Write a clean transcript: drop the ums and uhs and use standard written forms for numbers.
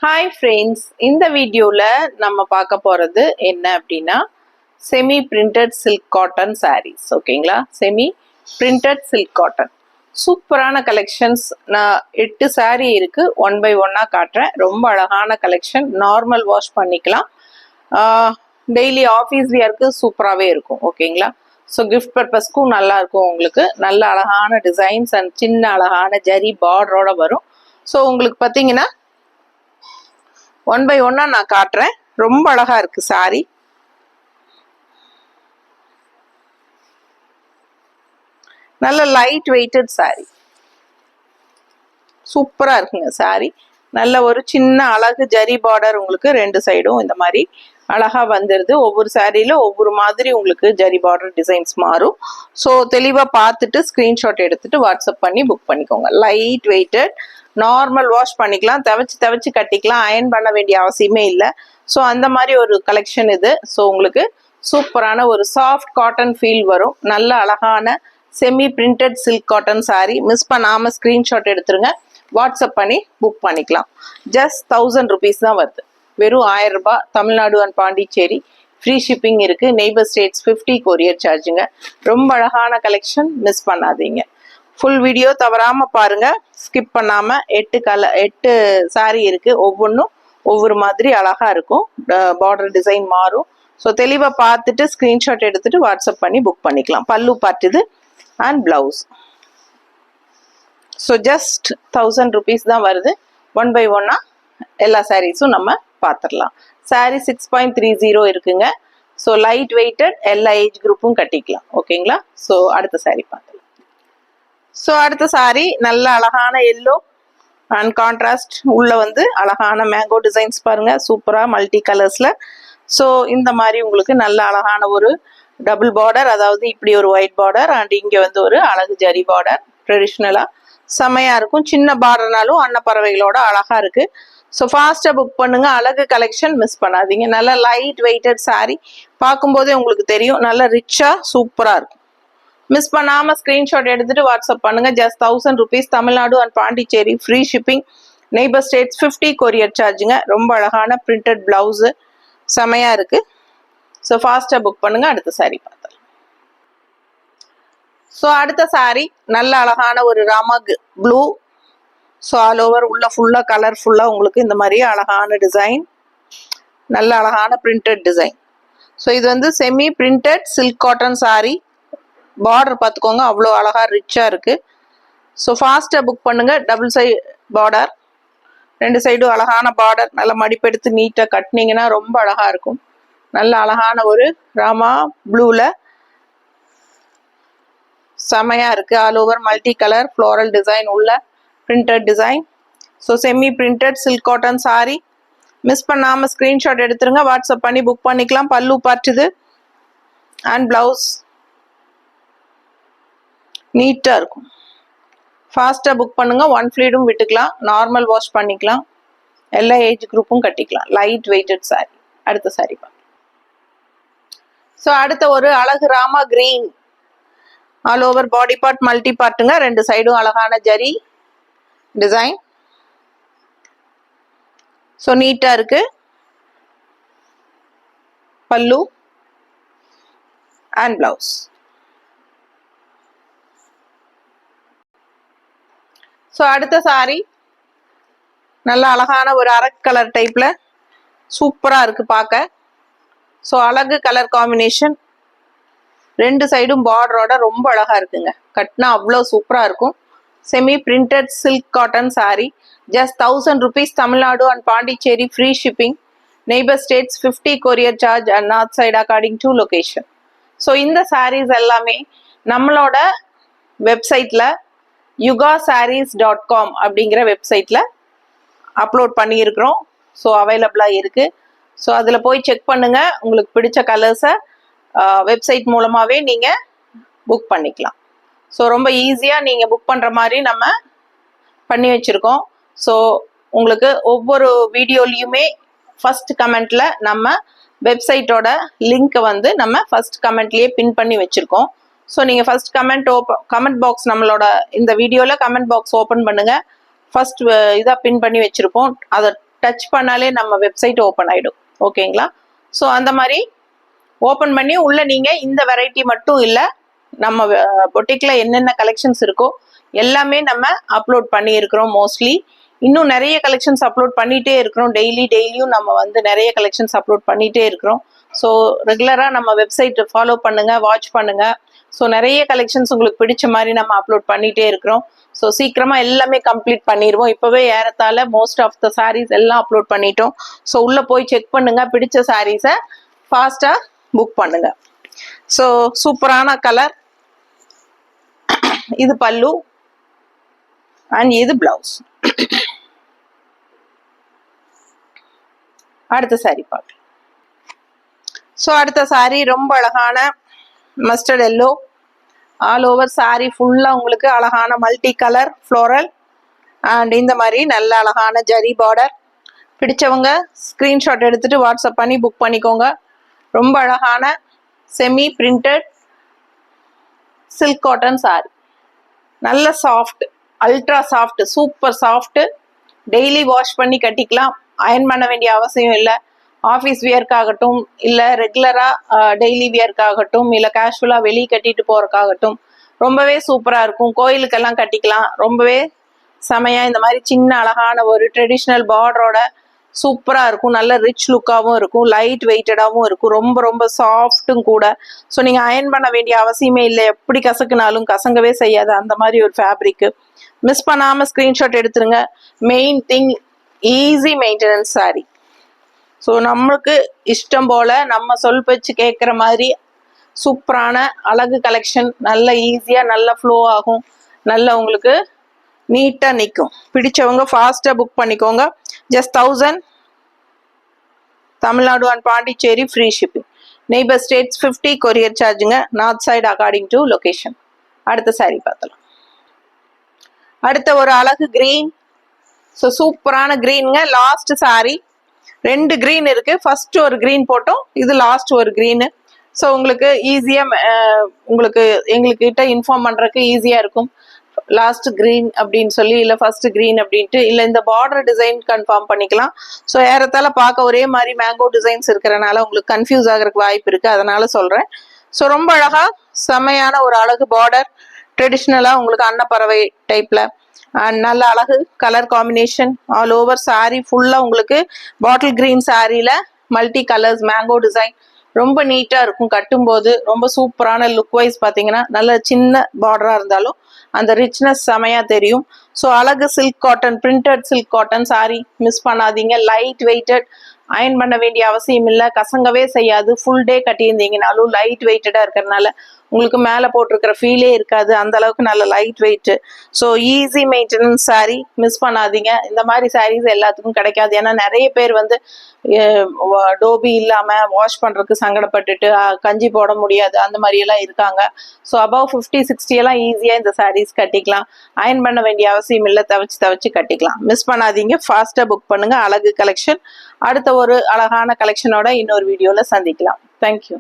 Hi friends, இந்த வீடியோல நம்ம பார்க்க போறது என்ன அப்படின்னா semi printed silk cotton sarees. ஓகேங்களா? செமி பிரிண்டட் சில்க் காட்டன் சூப்பரான கலெக்ஷன்ஸ். நான் 8 saree இருக்கு, ஒன் பை ஒன்னா காட்டுறேன். ரொம்ப அழகான கலெக்ஷன், நார்மல் வாஷ் பண்ணிக்கலாம், டெய்லி ஆஃபீஸ் வியருக்கு சூப்பராகவே இருக்கும். ஓகேங்களா? ஸோ கிஃப்ட் பர்பஸ்க்கும் நல்லா இருக்கும். உங்களுக்கு நல்ல அழகான டிசைன்ஸ் அண்ட் சின்ன அழகான ஜரி பார்டரோட வரும். ஸோ உங்களுக்கு பார்த்தீங்கன்னா ஒன் பை ஒன்னா நான் காட்டுறேன். ரொம்ப அழகா இருக்கு சாரி. நல்ல லைட் வெயிட்டட் சாரி, சூப்பரா இருக்குங்க சாரி. நல்ல ஒரு சின்ன அழகு ஜரி பார்டர், உங்களுக்கு ரெண்டு சைடும் இந்த மாதிரி அழகா வந்துடுது. ஒவ்வொரு சாரியில ஒவ்வொரு மாதிரி உங்களுக்கு ஜரி பார்டர் டிசைன்ஸ் மாறும். ஸோ தெளிவா பார்த்துட்டு ஸ்கிரீன்ஷாட் எடுத்துட்டு வாட்ஸ்அப் பண்ணி புக் பண்ணிக்கோங்க. லைட் வெயிட்டட், நார்மல் வாஷ் பண்ணிக்கலாம், தவச்சு கட்டிக்கலாம், அயன் பண்ண வேண்டிய அவசியமே இல்லை. ஸோ அந்த மாதிரி ஒரு கலெக்ஷன் இது. ஸோ உங்களுக்கு சூப்பரான ஒரு சாஃப்ட் காட்டன் ஃபீல் வரும். நல்ல அழகான semi printed silk cotton sari. Miss பண்ணாம ஸ்கிரீன்ஷாட் எடுத்துருங்க, வாட்ஸ்அப் பண்ணி புக் பண்ணிக்கலாம். ஜஸ்ட் 1000 rupees தான் வருது, வெறும் 1000 ரூபாய். Tamil Nadu and Pondicherry free shipping இருக்கு. நெய்பர் ஸ்டேட்ஸ் 50 கொரியர் சார்ஜுங்க. ரொம்ப அழகான கலெக்ஷன், மிஸ் பண்ணாதீங்க. ஃபுல் வீடியோ தவறாம பாருங்க, ஸ்கிப் பண்ணாம. 8 சாரி இருக்கு, ஒவ்வொன்றும் ஒவ்வொரு மாதிரி அழகா இருக்கும். பார்டர் டிசைன் மாறும். ஸோ தெளிவாக பார்த்துட்டு ஸ்க்ரீன்ஷாட் எடுத்துட்டு வாட்ஸ்அப் பண்ணி புக் பண்ணிக்கலாம். பல்லு பார்ட் இது and blouse. So just 1000 rupees தான் வருது. ஒன் பை ஒன்னா எல்லா சாரீஸும் நம்ம பார்த்துடலாம். சாரீ 6.30 இருக்குங்க. ஸோ லைட் வெயிட்டட், எல்லா ஏஜ் குரூப்பும் கட்டிக்கலாம். ஓகேங்களா? ஸோ அடுத்த சாரீ பார்த்துக்கலாம். ஸோ அடுத்த சாரீ நல்ல அழகான எல்லோ அண்ட் கான்ட்ராஸ்ட், உள்ள வந்து அழகான மேங்கோ டிசைன்ஸ் பாருங்க, சூப்பரா மல்டி கலர்ஸ்ல. ஸோ இந்த மாதிரி உங்களுக்கு நல்ல அழகான ஒரு டபுள் பார்டர், அதாவது இப்படி ஒரு ஒயிட் பார்டர் அண்ட் இங்க வந்து ஒரு அழகு ஜரி பார்டர். ட்ரெடிஷ்னலா செமையா இருக்கும். சின்ன பார்டர்னாலும் அன்னப்பறவைகளோட அழகா இருக்கு. ஸோ ஃபாஸ்டா புக் பண்ணுங்க. அழகு கலெக்ஷன், மிஸ் பண்ணாதீங்க. நல்ல லைட் வெயிட்டட் சாரி, பார்க்கும்போதே உங்களுக்கு தெரியும், நல்ல ரிச்சா சூப்பரா இருக்கும். மிஸ் பண்ணாம ஸ்கிரீன்ஷாட் எடுத்துட்டு வாட்ஸ்அப் பண்ணுங்க. Just 1000 rupees. Tamil Nadu and Pondicherry free shipping. Neighbour states 50 courier சார்ஜுங்க. ரொம்ப அழகான பிரிண்டட் பிளவுஸ், செமையா இருக்கு. ஸோ ஃபாஸ்டா புக் பண்ணுங்க. அடுத்த சாரி பார்த்தலாம். ஸோ அடுத்த சாரி நல்ல அழகான ஒரு Rama blue. So all over உள்ள ஃபுல்லா கலர்ஃபுல்லா உங்களுக்கு இந்த மாதிரி அழகான டிசைன், நல்ல அழகான பிரிண்டட் டிசைன். ஸோ இது வந்து semi printed silk cotton sorry. Border பார்த்துக்கோங்க, அவ்வளோ அழகா ரிச்சா இருக்கு. ஸோ ஃபாஸ்டா புக் பண்ணுங்க. டபுள் சைடு பார்டர், ரெண்டு சைடும் அழகான பார்டர். நல்லா மடிப்பெடுத்து நீட்டா கட்டினீங்கன்னா ரொம்ப அழகா இருக்கும். நல்ல அழகான ஒரு ராமா ப்ளூல செமையா இருக்கு. All over multi colour floral design உள்ள printed design. So semi printed silk cotton sari. Miss பண்ணாம ஸ்கிரீன்ஷாட் எடுத்துருங்க, வாட்ஸ்அப் பண்ணி புக் பண்ணிக்கலாம். பல்லு பார்த்துது அண்ட் பிளவுஸ் நீட்டா இருக்கும். ஃபாஸ்டா புக் பண்ணுங்க. ஒன் ஃப்ளீடும் விட்டுக்கலாம், நார்மல் வாஷ் பண்ணிக்கலாம், எல்லா ஏஜ் குரூப்பும் கட்டிக்கலாம். Light weighted sari. அடுத்த சாரி பார்க்கலாம். ஸோ அடுத்த ஒரு அழகு ராமா green. All over body part multi பார்ட்டுங்க. ரெண்டு சைடும் அழகான ஜரி டிசைன். ஸோ நீட்டா இருக்கு. Pallu and blouse. ஸோ அடுத்த சாரி நல்ல அழகான ஒரு அரக் கலர் டைப்ல சூப்பரா இருக்கு பார்க்க. ஸோ அழகு கலர் காம்பினேஷன், ரெண்டு சைடும் பார்டரோட ரொம்ப அழகா இருக்குங்க. கட்டினா அவ்வளோ சூப்பரா இருக்கும். Semi printed silk cotton sari. Just 1000 rupees. Tamil Nadu and Pondicherry free shipping. Neighbour states 50 courier charge and north side according to location. So இந்த சாரீஸ் எல்லாமே நம்மளோட வெப்சைட்ல yugasarees.com அப்படிங்கிற வெப்சைட்ல அப்லோட் பண்ணியிருக்கிறோம். ஸோ அவைலபிளாக இருக்கு. ஸோ அதில் போய் செக் பண்ணுங்க. உங்களுக்கு பிடிச்ச கலர்ஸை வெப்சைட் மூலமாகவே நீங்கள் புக் பண்ணிக்கலாம். ஸோ ரொம்ப ஈஸியாக நீங்கள் புக் பண்ணுற மாதிரி நம்ம பண்ணி வச்சுருக்கோம். ஸோ உங்களுக்கு ஒவ்வொரு வீடியோலையுமே ஃபர்ஸ்ட் கமெண்ட்ல நம்ம வெப்சைட்டோட லிங்க்கை வந்து நம்ம ஃபர்ஸ்ட் கமெண்ட்லேயே பின் பண்ணி வச்சுருக்கோம். ஸோ நீங்கள் ஃபர்ஸ்ட் கமெண்ட் பாக்ஸ், நம்மளோட இந்த வீடியோவில் கமெண்ட் பாக்ஸ் ஓப்பன் பண்ணுங்க. ஃபர்ஸ்ட் இதாக பின் பண்ணி வச்சுருப்போம், அதை டச் பண்ணாலே நம்ம வெப்சைட் ஓப்பன் ஆகிடும். ஓகேங்களா? ஸோ அந்த மாதிரி ஓப்பன் பண்ணி உள்ள நீங்கள் இந்த வெரைட்டி மட்டும் இல்லை, நம்ம பொட்டிக்கில் என்னென்ன கலெக்ஷன்ஸ் இருக்கோ எல்லாமே நம்ம அப்லோட் பண்ணியிருக்கிறோம். மோஸ்ட்லி இன்னும் நிறைய கலெக்ஷன்ஸ் அப்லோட் பண்ணிகிட்டே இருக்கிறோம். டெய்லியும் நம்ம வந்து நிறைய கலெக்ஷன்ஸ் அப்லோட் பண்ணிகிட்டே இருக்கிறோம். ஸோ ரெகுலராக நம்ம வெப்சைட் ஃபாலோ பண்ணுங்கள், வாட்ச் பண்ணுங்கள். ஸோ நிறைய கலெக்ஷன்ஸ் உங்களுக்கு பிடிச்ச மாதிரி நம்ம அப்லோட் பண்ணிகிட்டே இருக்கிறோம். ஸோ சீக்கிரமாக எல்லாமே கம்ப்ளீட் பண்ணிடுவோம். இப்போவே ஏறத்தாழ மோஸ்ட் ஆஃப் த சாரீஸ் எல்லாம் அப்லோட் பண்ணிட்டோம். ஸோ உள்ளே போய் செக் பண்ணுங்கள், பிடிச்ச சாரீஸை ஃபாஸ்ட்டாக புக் பண்ணுங்கள். ஸோ சூப்பரான கலர், இது பல்லு அண்ட் இது பிளவுஸ். அடுத்த சாரி பார்க்கலாம். ஸோ அடுத்த சாரி ரொம்ப அழகான mustard yellow, all over sorry ஃபுல்லாக உங்களுக்கு அழகான மல்டி கலர் ஃப்ளோரல் அண்ட் இந்த மாதிரி நல்ல அழகான ஜரி பார்டர். பிடிச்சவங்க ஸ்க்ரீன்ஷாட் எடுத்துகிட்டு வாட்ஸ்அப் பண்ணி புக் பண்ணிக்கோங்க. ரொம்ப அழகான semi printed silk cotton sari, நல்ல soft, ultra soft, super soft. Daily wash பண்ணி கட்டிக்கலாம், அயர்ன் பண்ண வேண்டிய அவசியம் இல்லை. ஆஃபீஸ் வியர்க்காகட்டும், இல்லை ரெகுலராக டெய்லி வியர்க்காகட்டும், இல்லை கேஷுவலாக வெளியே கட்டிட்டு போகிறக்காகட்டும் ரொம்பவே சூப்பராக இருக்கும். கோயிலுக்கெல்லாம் கட்டிக்கலாம், ரொம்பவே செமையாக. இந்த மாதிரி சின்ன அழகான ஒரு ட்ரெடிஷ்னல் பார்டரோட சூப்பராக இருக்கும். நல்ல ரிச் லுக்காகவும் இருக்கும், லைட் வெயிட்டடாகவும் இருக்கும், ரொம்ப ரொம்ப சாஃப்ட்டும் கூட. ஸோ நீங்கள் அயர்ன் பண்ண வேண்டிய அவசியமே இல்லை, எப்படி கசக்குனாலும் கசங்கவே செய்யாது, அந்த மாதிரி ஒரு ஃபேப்ரிக்கு. மிஸ் பண்ணாமல் ஸ்க்ரீன்ஷாட் எடுத்துருங்க. Main thing, easy maintenance sorry. So நம்மளுக்கு இஷ்டம் போல் நம்ம சொல் பேச்சு கேட்குற மாதிரி சூப்பரான அழகு கலெக்ஷன். நல்ல ஈஸியாக நல்ல ஃப்ளோ ஆகும், நல்ல உங்களுக்கு நீட்டாக நிற்கும். பிடிச்சவங்க ஃபாஸ்ட்டாக புக் பண்ணிக்கோங்க. Just 1000 Tamil Nadu and Pondicherry free shipping. Neighbour states 50 courier சார்ஜுங்க. North side according to location. அடுத்த சாரி பார்த்தலாம். அடுத்த ஒரு அழகு கிரீன். ஸோ சூப்பரான கிரீனுங்க. லாஸ்ட் சாரி 2 கிரீன் இருக்கு. ஃபர்ஸ்ட் ஒரு கிரீன் போட்டோம், இது லாஸ்ட் ஒரு கிரீனு. ஸோ உங்களுக்கு ஈஸியாக உங்களுக்கு எங்கள்கிட்ட இன்ஃபார்ம் பண்ணுறதுக்கு ஈஸியாக இருக்கும். லாஸ்ட் கிரீன் அப்படின்னு சொல்லி, இல்லை ஃபர்ஸ்ட் கிரீன் அப்படின்ட்டு, இல்லை இந்த பார்டர் டிசைன் கன்ஃபார்ம் பண்ணிக்கலாம். ஸோ ஏறத்தால பார்க்க ஒரே மாதிரி மேங்கோ டிசைன்ஸ் இருக்கிறனால உங்களுக்கு கன்ஃபியூஸ் ஆகிறதுக்கு வாய்ப்பு இருக்குது, அதனால சொல்கிறேன். ஸோ ரொம்ப அழகாக செமையான ஒரு அழகு பார்டர், ட்ரெடிஷ்னலாக உங்களுக்கு அன்னப்பறவை டைப்பில் அண்ட் நல்ல அழகு colour combination. All over sorry ஃபுல்லாக உங்களுக்கு பாட்டில் கிரீன் சாரியில் மல்டி கலர்ஸ் மேங்கோ டிசைன் ரொம்ப நீட்டாக இருக்கும். கட்டும்போது ரொம்ப சூப்பரான லுக் வைஸ் பார்த்தீங்கன்னா நல்ல சின்ன பார்டராக இருந்தாலும் அந்த ரிச்னஸ் செமையாக தெரியும். ஸோ அழகு silk cotton, printed silk cotton sari miss பண்ணாதீங்க. லைட் வெயிட்டட், அயர்ன் பண்ண வேண்டிய அவசியம் இல்லை, கசங்கவே செய்யாது. ஃபுல் டே கட்டியிருந்தீங்கனாலும் லைட் வெயிட்டடாக இருக்கிறதுனால உங்களுக்கு மேலே போட்டிருக்கிற ஃபீலே இருக்காது, அந்த அளவுக்கு நல்ல light weight. So easy maintenance sari, miss பண்ணாதீங்க. இந்த மாதிரி சாரீஸ் எல்லாத்துக்கும் கிடைக்காது. ஏன்னா நிறைய பேர் வந்து டோபி இல்லாமல் வாஷ் பண்ணுறதுக்கு சங்கடப்பட்டுட்டு கஞ்சி போட முடியாது, அந்த மாதிரியெல்லாம் இருக்காங்க. ஸோ அபவ் 50-60 எல்லாம் ஈஸியாக இந்த சாரீஸ் கட்டிக்கலாம். அயர்ன் பண்ண வேண்டிய அவசியம் இல்லை, தவச்சு கட்டிக்கலாம். மிஸ் பண்ணாதீங்க, ஃபாஸ்ட்டாக புக் பண்ணுங்கள். அழகு கலெக்ஷன். அடுத்த ஒரு அழகான கலெக்ஷனோட இன்னொரு வீடியோவில் சந்திக்கலாம். தேங்க்யூ.